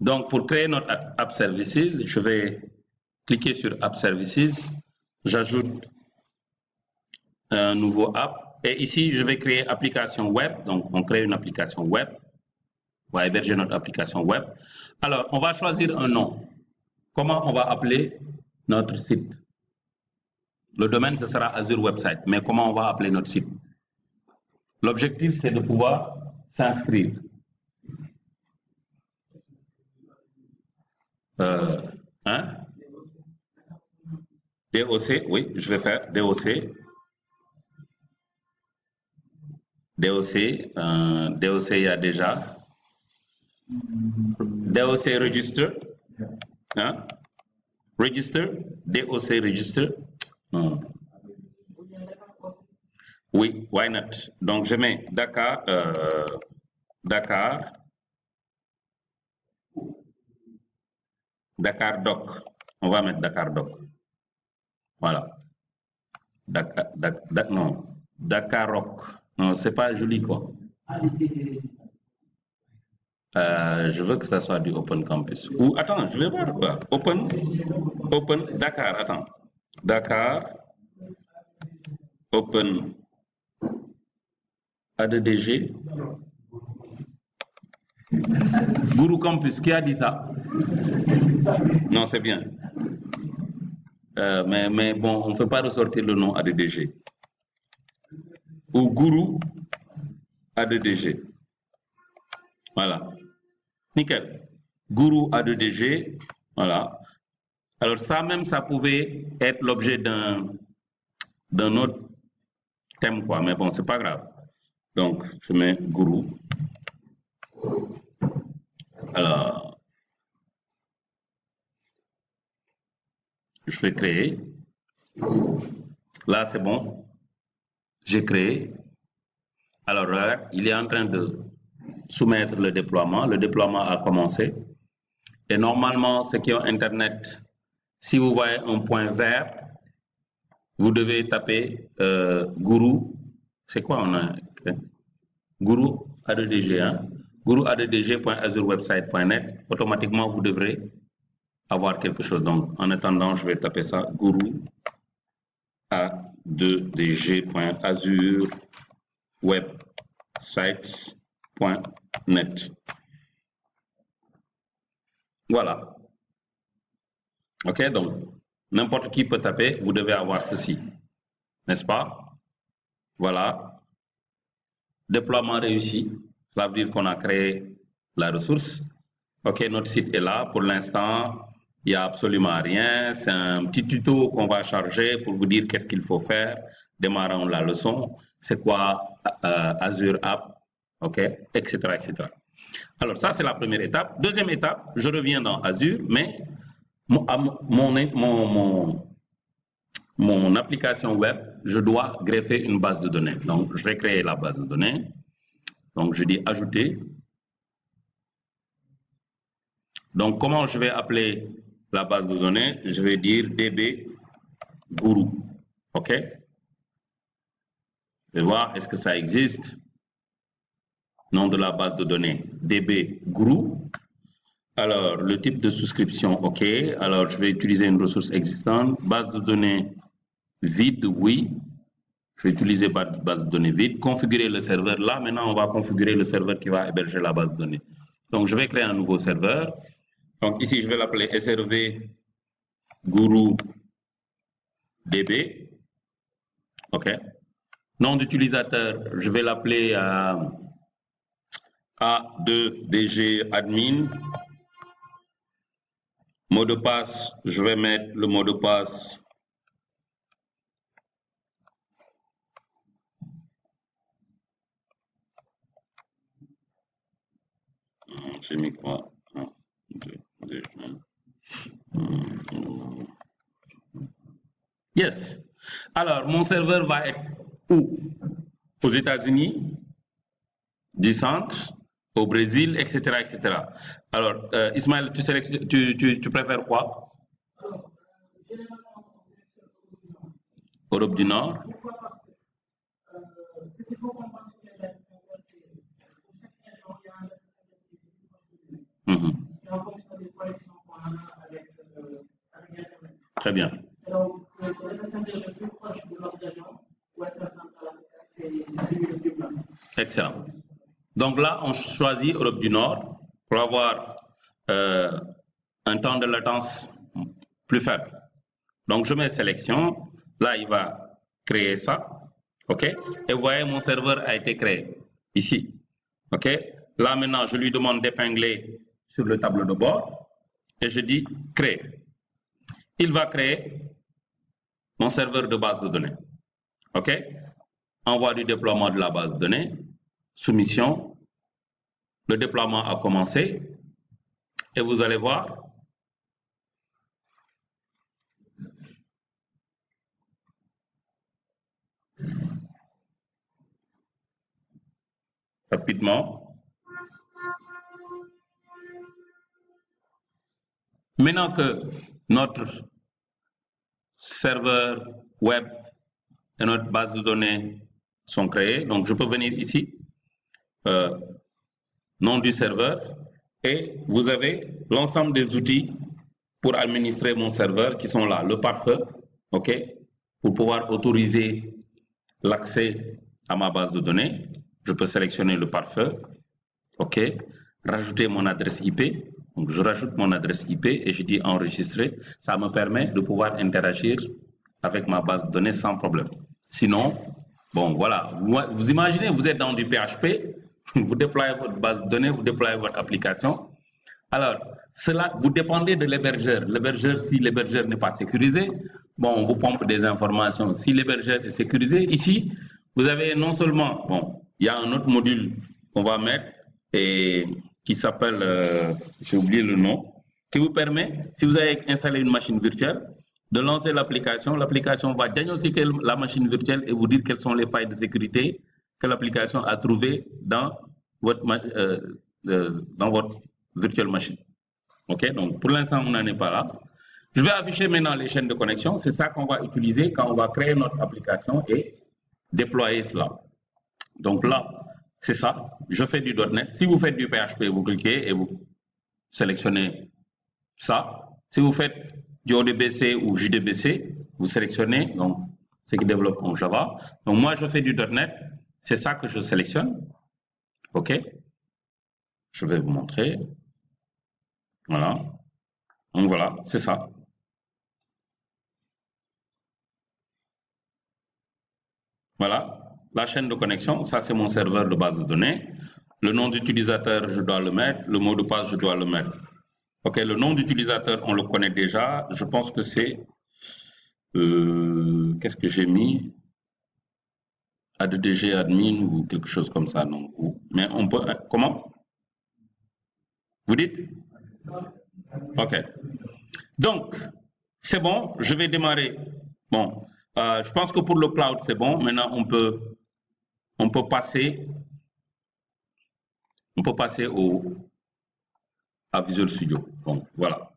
Donc, pour créer notre App Services, je vais cliquer sur App Services. J'ajoute un nouveau app. Et ici, je vais créer application web. Donc, on crée une application web. On va héberger notre application web. Alors, on va choisir un nom. Comment on va appeler notre site? Le domaine, ce sera Azure Website. Mais comment on va appeler notre site? L'objectif, c'est de pouvoir s'inscrire. Hein? DOC, oui, je vais faire DOC. DOC, il y a déjà. DOC Register. Hein? Register. DOC Register. Oui, why not? Donc, je mets Dakar. Dakar. Dakar Doc. On va mettre Dakar Doc. Voilà. Non. Dakar Rock. Non, c'est pas joli, quoi. Je veux que ça soit du Open Campus. Ou, attends, je vais voir quoi. Open, Dakar, attends. Dakar, Open, A2DG. Guru Campus, qui a dit ça? Non, c'est bien. Mais bon, on ne peut pas ressortir le nom A2DG. Ou Guru A2DG. Voilà. Nickel. Guru A2DG. Voilà. Alors ça même, ça pouvait être l'objet d'un autre thème, quoi. Mais bon, c'est pas grave. Donc, je mets Guru. Alors, je vais créer. Là, c'est bon. J'ai créé. Alors, regarde, il est en train de soumettre le déploiement. Le déploiement a commencé. Et normalement, ceux qui ont Internet, si vous voyez un point vert, vous devez taper Guru. C'est quoi on a écrit? Guru A2DG. Hein? Guru A2DG.azurewebsite.net. Automatiquement, vous devrez avoir quelque chose. Donc, en attendant, je vais taper ça. Guru A2DG.azurewebsites.net. Voilà. OK, donc, n'importe qui peut taper, vous devez avoir ceci. N'est-ce pas? Voilà. Déploiement réussi. Ça veut dire qu'on a créé la ressource. OK, notre site est là. Pour l'instant, il n'y a absolument rien. C'est un petit tuto qu'on va charger pour vous dire qu'est-ce qu'il faut faire. Démarrons la leçon. C'est quoi Azure App? OK, etc., etc. Alors, ça, c'est la première étape. Deuxième étape, je reviens dans Azure, mais mon application web, je dois greffer une base de données. Donc, je vais créer la base de données. Donc, je dis ajouter. Donc, comment je vais appeler la base de données? Je vais dire DB Guru. OK? Je vais voir, est-ce que ça existe? Nom de la base de données, DB Guru. Alors, le type de souscription, OK. Alors, je vais utiliser une ressource existante. Base de données vide, oui. Je vais utiliser base de données vide. Configurer le serveur. Là, maintenant, on va configurer le serveur qui va héberger la base de données. Donc, je vais créer un nouveau serveur. Donc, ici, je vais l'appeler SRV Guru DB. OK. Nom d'utilisateur, je vais l'appeler A2DG admin. Mot de passe, je vais mettre le mot de passe j'ai mis quoi? 1, 2, 2, 1. Yes. Alors, mon serveur va être où? Aux États-Unis, du centre, au Brésil, etc., etc. Alors, Ismaël, tu préfères quoi? Europe du Nord. Très bien. Donc, le data center le plus proche de notre région, Western Central Africa, c'est celui de Dublin. Excellent. Donc là, on choisit Europe du Nord pour avoir un temps de latence plus faible. Donc je mets sélection. Là, il va créer ça. OK? Et vous voyez, mon serveur a été créé ici. OK? Là, maintenant, je lui demande d'épingler sur le tableau de bord et je dis créer. Il va créer mon serveur de base de données. OK? Envoi du déploiement de la base de données. Soumission. Le déploiement a commencé. Et vous allez voir. Rapidement. Maintenant que notre serveur web et notre base de données sont créés, donc je peux venir ici, nom du serveur, et vous avez l'ensemble des outils pour administrer mon serveur qui sont là, le pare-feu, OK, pour pouvoir autoriser l'accès à ma base de données. Je peux sélectionner le pare-feu, OK, rajouter mon adresse IP. Donc, je rajoute mon adresse IP et je dis enregistrer. Ça me permet de pouvoir interagir avec ma base de données sans problème. Sinon, bon, voilà, vous imaginez, vous êtes dans du PHP, vous déployez votre base de données, vous déployez votre application. Alors, cela, vous dépendez de l'hébergeur. L'hébergeur, si l'hébergeur n'est pas sécurisé, bon, on vous pompe des informations. Si l'hébergeur est sécurisé, ici, vous avez non seulement, bon, il y a un autre module qu'on va mettre et qui s'appelle, j'ai oublié le nom, qui vous permet, si vous avez installé une machine virtuelle, de lancer l'application. L'application va diagnostiquer la machine virtuelle et vous dire quelles sont les failles de sécurité que l'application a trouvées dans votre virtual machine. OK, donc pour l'instant, on n'en est pas là. Je vais afficher maintenant les chaînes de connexion. C'est ça qu'on va utiliser quand on va créer notre application et déployer cela. Donc là, c'est ça. Je fais du .NET. Si vous faites du PHP, vous cliquez et vous sélectionnez ça. Si vous faites du ODBC ou JDBC, vous sélectionnez donc ce qui développe en Java. Donc moi, je fais du .NET. C'est ça que je sélectionne. OK. Je vais vous montrer. Voilà. Donc voilà, c'est ça. Voilà. La chaîne de connexion, ça c'est mon serveur de base de données. Le nom d'utilisateur, je dois le mettre. Le mot de passe, je dois le mettre. OK, le nom d'utilisateur, on le connaît déjà. Je pense que c'est... qu'est-ce que j'ai mis? ADDG admin ou quelque chose comme ça. Non. Mais on peut... Comment? Vous dites? OK. Donc, c'est bon. Je vais démarrer. Bon, je pense que pour le cloud, c'est bon. Maintenant, on peut passer à Visual Studio. Bon, voilà.